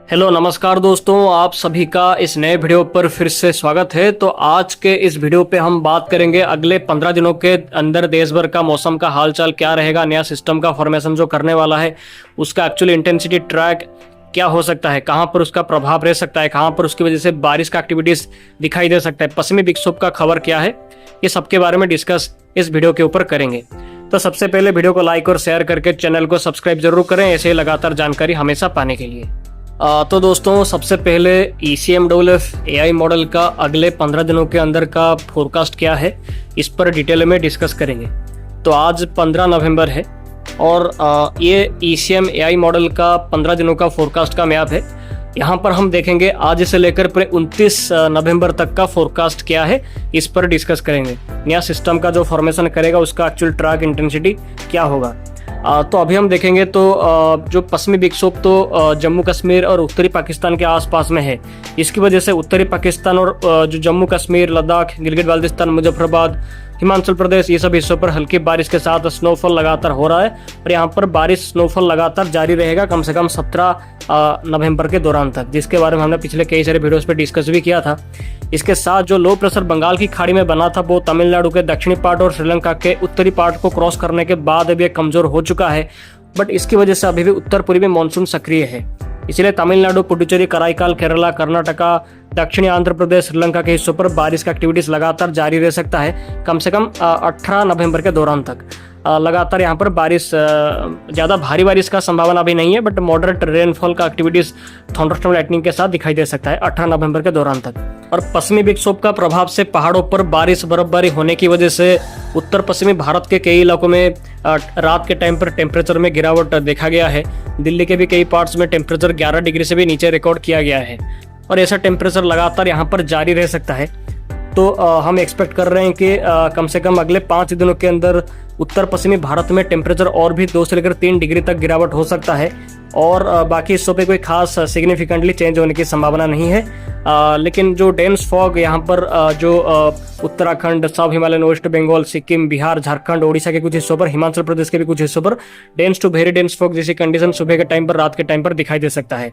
Hello नमस्कार दोस्तों, आप सभी का इस नए वीडियो पर फिर से स्वागत है। तो आज के इस वीडियो पे हम बात करेंगे अगले 15 दिनों के अंदर देश भर का मौसम का हालचाल क्या रहेगा, नया सिस्टम का फॉर्मेशन जो करने वाला है उसका एक्चुअल इंटेंसिटी ट्रैक क्या हो सकता है, कहाँ पर उसका प्रभाव रह सकता है, कहाँ पर उसकी वजह से बारिश का एक्टिविटीज दिखाई दे सकता है, पश्चिमी विक्षोभ का खबर क्या है, ये सबके बारे में डिस्कस इस वीडियो के ऊपर करेंगे। तो सबसे पहले वीडियो को लाइक और शेयर करके चैनल को सब्सक्राइब जरूर करें ऐसे लगातार जानकारी हमेशा पाने के लिए। तो दोस्तों सबसे पहले ECMWF AI मॉडल का अगले 15 दिनों के अंदर का फोरकास्ट क्या है इस पर डिटेल में डिस्कस करेंगे। तो आज 15 नवंबर है और ये ECM AI मॉडल का 15 दिनों का फोरकास्ट का मैप है। यहाँ पर हम देखेंगे आज से लेकर पूरे 29 नवंबर तक का फोरकास्ट क्या है इस पर डिस्कस करेंगे। नया सिस्टम का जो फॉर्मेशन करेगा उसका एक्चुअल ट्रैक इंटेंसिटी क्या होगा। तो अभी हम देखेंगे तो जो पश्चिमी विक्षोभ तो जम्मू कश्मीर और उत्तरी पाकिस्तान के आसपास में है। इसकी वजह से उत्तरी पाकिस्तान और जो जम्मू कश्मीर, लद्दाख, गिलगित बाल्टिस्तान, मुजफ्फराबाद, हिमाचल प्रदेश ये सब हिस्सों पर हल्की बारिश के साथ स्नोफॉल लगातार हो रहा है और यहाँ पर बारिश स्नोफॉल लगातार जारी रहेगा कम से कम 17 नवंबर के दौरान तक, जिसके बारे में हमने पिछले कई सारे वीडियोस पे डिस्कस भी किया था। इसके साथ जो लो प्रेशर बंगाल की खाड़ी में बना था वो तमिलनाडु के दक्षिणी पार्ट और श्रीलंका के उत्तरी पार्ट को क्रॉस करने के बाद अभी कमजोर हो चुका है, बट इसकी वजह से अभी भी उत्तर पूर्वी मानसून सक्रिय है। इसलिए तमिलनाडु, पुडुचेरी, कराईकाल, केरला, कर्नाटका, दक्षिणी आंध्र प्रदेश, श्रीलंका के हिस्सों पर बारिश का एक्टिविटीज लगातार जारी रह सकता है कम से कम 18 नवंबर के दौरान तक। लगातार यहाँ पर बारिश, ज़्यादा भारी बारिश का संभावना अभी नहीं है, बट मॉडरेट रेनफॉल का एक्टिविटीज थंडरस्टॉर्म लाइटनिंग के साथ दिखाई दे सकता है 18 नवंबर के दौरान तक। और पश्चिमी विक्षोभ का प्रभाव से पहाड़ों पर बारिश, बर्फबारी होने की वजह से उत्तर पश्चिमी भारत के कई इलाकों में रात के टाइम पर टेम्परेचर में गिरावट देखा गया है। दिल्ली के भी कई पार्ट्स में टेम्परेचर 11 डिग्री से भी नीचे रिकॉर्ड किया गया है और ऐसा टेम्परेचर लगातार यहाँ पर जारी रह सकता है। तो हम एक्सपेक्ट कर रहे हैं कि कम से कम अगले 5 दिनों के अंदर उत्तर पश्चिमी भारत में टेम्परेचर और भी 2 से लेकर 3 डिग्री तक गिरावट हो सकता है और बाकी हिस्सों पे कोई खास सिग्निफिकेंटली चेंज होने की संभावना नहीं है। लेकिन जो डेंस फॉग यहाँ पर जो उत्तराखंड, सब हिमालयन, वेस्ट बंगाल, सिक्किम, बिहार, झारखंड, ओडिशा के कुछ हिस्सों पर, हिमाचल प्रदेश के भी कुछ हिस्सों पर dense to very dense fog जैसी कंडीशन सुबह के टाइम पर, रात के टाइम पर दिखाई दे सकता है।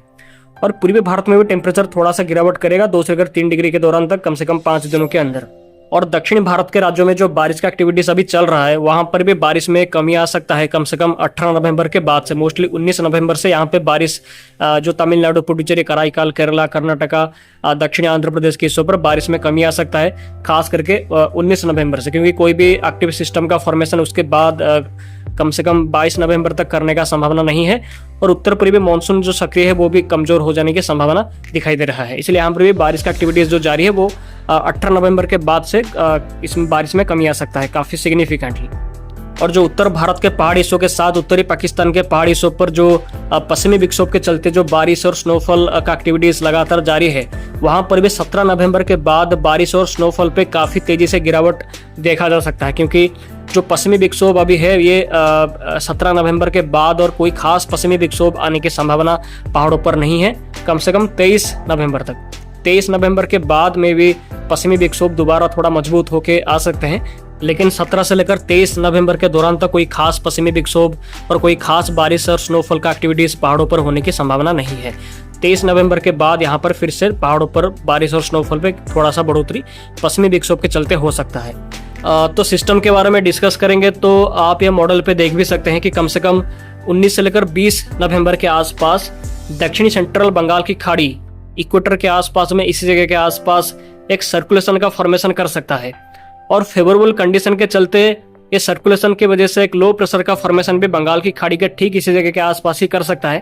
और पूर्वी भारत में भी टेम्परेचर थोड़ा सा गिरावट करेगा 2 से लेकर 3 डिग्री के दौरान तक कम से कम 5 दिनों के अंदर। और दक्षिण भारत के राज्यों में जो बारिश का एक्टिविटीज अभी चल रहा है वहां पर भी बारिश में कमी आ सकता है कम से कम 18 नवंबर के बाद से। मोस्टली 19 नवंबर से यहाँ पे बारिश जो तमिलनाडु, पुडुचेरी, कराईकाल, केरला, कर्नाटका, दक्षिणी आंध्र प्रदेश के हिस्सों पर बारिश में कमी आ सकता है, खास करके 19 नवंबर से, क्योंकि कोई भी एक्टिव सिस्टम का फॉर्मेशन उसके बाद कम से कम 22 नवंबर तक करने का संभावना नहीं है। और उत्तर पूर्वी मानसून जो सक्रिय है वो भी कमजोर हो जाने की संभावना दिखाई दे रहा है। इसलिए यहाँ पर भी बारिश का एक्टिविटीज जो जारी है वो 18 नवंबर के बाद से इसमें बारिश में कमी आ सकता है काफी सिग्निफिकेंटली। और जो उत्तर भारत के पहाड़ी हिस्सों के साथ उत्तरी पाकिस्तान के पहाड़ी हिस्सों पर जो पश्चिमी विक्षोभ के चलते जो बारिश और स्नोफॉल का एक्टिविटीज लगातार जारी है, वहां पर भी 17 नवंबर के बाद बारिश और स्नोफॉल पे काफी तेजी से गिरावट देखा जा सकता है, क्योंकि जो पश्चिमी विक्षोभ अभी है ये 17 नवंबर के बाद और कोई खास पश्चिमी विक्षोभ आने की संभावना पहाड़ों पर नहीं है कम से कम 23 नवंबर तक। 23 नवंबर के बाद में भी पश्चिमी विक्षोभ दोबारा थोड़ा मजबूत होके आ सकते हैं, लेकिन 17 से लेकर 23 नवंबर के दौरान तक कोई खास पश्चिमी विक्षोभ और कोई खास बारिश और स्नोफॉल का एक्टिविटीज पहाड़ों पर होने की संभावना नहीं है। 23 नवंबर के बाद यहाँ पर फिर से पहाड़ों पर बारिश और स्नोफॉल पे थोड़ा सा बढ़ोतरी पश्चिमी विक्षोभ के चलते हो सकता है। तो सिस्टम के बारे में डिस्कस करेंगे तो आप ये मॉडल पे देख भी सकते हैं कि कम से कम 19 से लेकर 20 नवंबर के आसपास दक्षिणी सेंट्रल बंगाल की खाड़ी इक्वेटर के आसपास में, इसी जगह के आसपास एक सर्कुलेशन का फॉर्मेशन कर सकता है और फेवरेबल कंडीशन के चलते ये सर्कुलेशन की वजह से एक लो प्रेशर का फॉर्मेशन भी बंगाल की खाड़ी के ठीक इसी जगह के आसपास ही कर सकता है।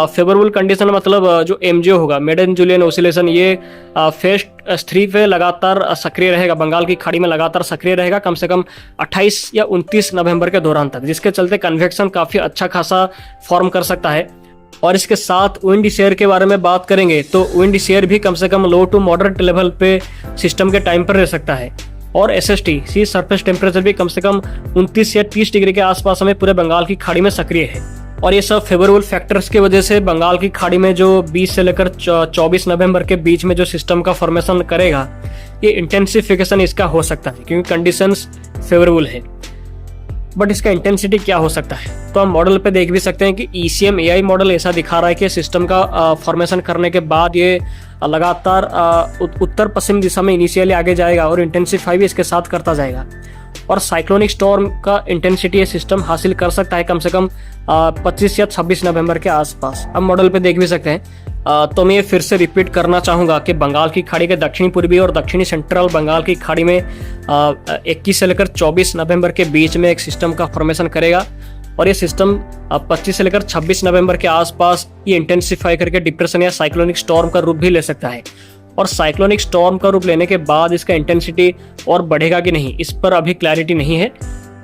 फेवरेबल कंडीशन मतलब जो MJO होगा, मेडन जूलियन ऑसिलेशन, ये फेज 3 पे लगातार सक्रिय रहेगा, बंगाल की खाड़ी में लगातार सक्रिय रहेगा कम से कम 28 या 29 नवंबर के दौरान तक, जिसके चलते कन्वेक्शन काफी अच्छा खासा फॉर्म कर सकता है। और इसके साथ विंड शेयर के बारे में बात करेंगे तो विंड शेयर भी कम से कम लो टू मॉडरेट लेवल पे सिस्टम के टाइम पर रह सकता है। और SST सी सरफेस टेम्परेचर भी कम से कम 29 या 30 डिग्री के आसपास हमें पूरे बंगाल की खाड़ी में सक्रिय है। और ये सब फेवरेबल फैक्टर्स की वजह से बंगाल की खाड़ी में जो 20 से लेकर 24 नवंबर के बीच में जो सिस्टम का फॉर्मेशन करेगा, ये इंटेंसिफिकेशन इसका हो सकता है क्योंकि कंडीशंस फेवरेबल है। बट इसका इंटेंसिटी क्या हो सकता है, तो हम मॉडल पे देख भी सकते हैं कि ECM AI मॉडल ऐसा दिखा रहा है कि सिस्टम का फॉर्मेशन करने के बाद ये लगातार उत्तर पश्चिम दिशा में इनिशियली आगे जाएगा और इंटेंसिफाई भी इसके साथ करता जाएगा। और साइक्लोनिक स्टॉर्म का इंटेंसिटी ये सिस्टम हासिल कर सकता है कम से कम 25 या 26 नवंबर के आसपास। अब मॉडल पे देख भी सकते हैं। तो मैं ये फिर से रिपीट करना चाहूँगा कि बंगाल की खाड़ी के दक्षिणी पूर्वी और दक्षिणी सेंट्रल बंगाल की खाड़ी में 21 से लेकर 24 नवंबर के बीच में एक सिस्टम का फॉर्मेशन करेगा और ये सिस्टम 25 से लेकर 26 नवंबर के आसपास ये इंटेंसिफाई करके डिप्रेशन या साइक्लोनिक स्टॉर्म का रूप भी ले सकता है। और साइक्लोनिक स्टॉर्म का रूप लेने के बाद इसका इंटेंसिटी और बढ़ेगा कि नहीं, इस पर अभी क्लैरिटी नहीं है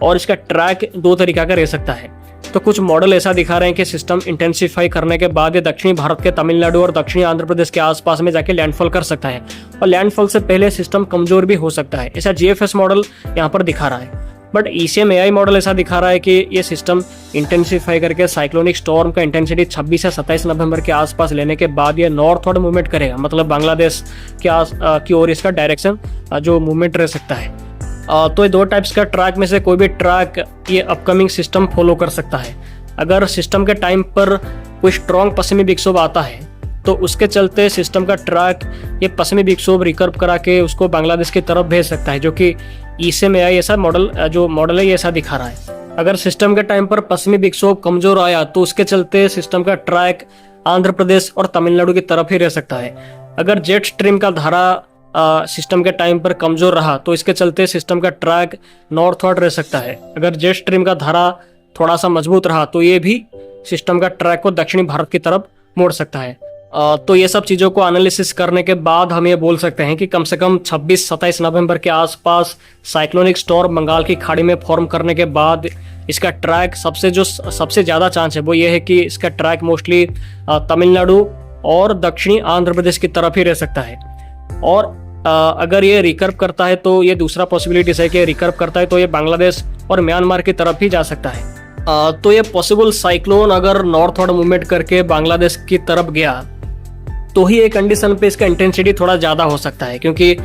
और इसका ट्रैक दो तरीका का रह सकता है। तो कुछ मॉडल ऐसा दिखा रहे हैं कि सिस्टम इंटेंसिफाई करने के बाद ये दक्षिणी भारत के तमिलनाडु और दक्षिणी आंध्र प्रदेश के आसपास में जाके लैंडफॉल कर सकता है और लैंडफॉल से पहले सिस्टम कमजोर भी हो सकता है, ऐसा GFS मॉडल यहाँ पर दिखा रहा है। बट ECM AI मॉडल ऐसा दिखा रहा है कि ये सिस्टम इंटेंसिफाई करके साइक्लोनिक स्टॉर्म का इंटेंसिटी 26 से 27 नवंबर के आसपास लेने के बाद ये नॉर्थवर्ड मूवमेंट करेगा, मतलब बांग्लादेश की ओर इसका डायरेक्शन जो मूवमेंट रह सकता है। तो ये दो टाइप्स का ट्रैक में से कोई भी ट्रैक ये अपकमिंग सिस्टम फॉलो कर सकता है। अगर सिस्टम के टाइम पर कोई स्ट्रॉन्ग पश्चिमी विक्षोभ आता है तो उसके चलते सिस्टम का ट्रैक ये पश्चिमी विक्षोभ रिकर्व करा के उसको बांग्लादेश की तरफ भेज सकता है, जो कि ECM AI ऐसा मॉडल है ये ऐसा दिखा रहा है। अगर सिस्टम के टाइम पर पश्चिमी विक्षोभ कमजोर आया तो उसके चलते सिस्टम का ट्रैक आंध्र प्रदेश और तमिलनाडु की तरफ ही रह सकता है। अगर जेट स्ट्रीम का धारा सिस्टम के टाइम पर कमजोर रहा तो इसके चलते सिस्टम का ट्रैक नॉर्थवर्ड रह सकता है। अगर जेट स्ट्रीम का धारा थोड़ा सा मजबूत रहा तो ये भी सिस्टम का ट्रैक को दक्षिणी भारत की तरफ मोड़ सकता है। तो ये सब चीज़ों को एनालिसिस करने के बाद हम ये बोल सकते हैं कि कम से कम 26-27 नवंबर के आसपास साइक्लोनिक स्टॉर्म बंगाल की खाड़ी में फॉर्म करने के बाद इसका ट्रैक सबसे ज़्यादा चांस है वो ये है कि इसका ट्रैक मोस्टली तमिलनाडु और दक्षिणी आंध्र प्रदेश की तरफ ही रह सकता है। और अगर ये रिकर्व करता है तो ये दूसरा पॉसिबिलिटीज है कि रिकर्व करता है तो ये बांग्लादेश और म्यांमार की तरफ ही जा सकता है। तो ये पॉसिबल साइक्लोन अगर नॉर्थवर्ड मूवमेंट करके बांग्लादेश की तरफ गया तो ही एक कंडीशन पे इसका इंटेंसिटी थोड़ा ज़्यादा हो सकता है, क्योंकि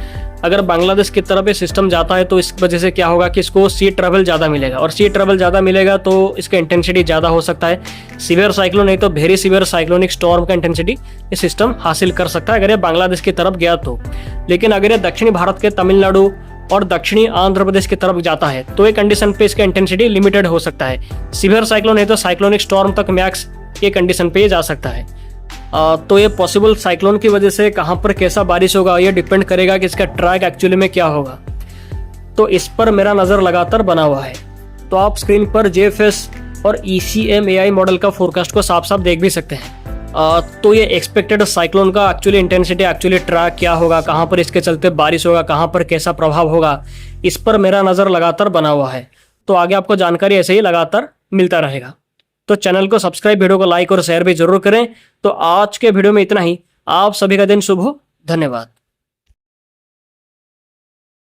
अगर बांग्लादेश की तरफ ये सिस्टम जाता है तो इस वजह से क्या होगा कि इसको सी ट्रैवल ज़्यादा मिलेगा और सी ट्रैवल ज़्यादा मिलेगा तो इसका इंटेंसिटी ज़्यादा हो सकता है। सीवियर साइक्लोन नहीं तो वेरी सीवियर साइक्लोनिक स्टॉर्म का इंटेंसिटी ये सिस्टम हासिल कर सकता है अगर ये बांग्लादेश की तरफ गया तो। लेकिन अगर ये दक्षिणी भारत के तमिलनाडु और दक्षिणी आंध्र प्रदेश की तरफ जाता है तो एक कंडीशन पे इसका इंटेंसिटी लिमिटेड हो सकता है। सीवियर साइक्लोन नहीं तो साइक्लोनिक स्टॉर्म तक मैक्स ये कंडीशन पे जा सकता है। तो ये पॉसिबल साइक्लोन की वजह से कहाँ पर कैसा बारिश होगा ये डिपेंड करेगा कि इसका ट्रैक एक्चुअली में क्या होगा। तो इस पर मेरा नज़र लगातार बना हुआ है। तो आप स्क्रीन पर GFS और ECM AI मॉडल का फोरकास्ट को साफ साफ देख भी सकते हैं। तो ये एक्सपेक्टेड साइक्लोन का एक्चुअली इंटेंसिटी एक्चुअली ट्रैक क्या होगा, कहाँ पर इसके चलते बारिश होगा, कहाँ पर कैसा प्रभाव होगा, इस पर मेरा नज़र लगातार बना हुआ है। तो आगे आपको जानकारी ऐसे ही लगातार मिलता रहेगा। तो चैनल को सब्सक्राइब, वीडियो को लाइक और शेयर भी जरूर करें। तो आज के वीडियो में इतना ही। आप सभी का दिन शुभ हो। धन्यवाद।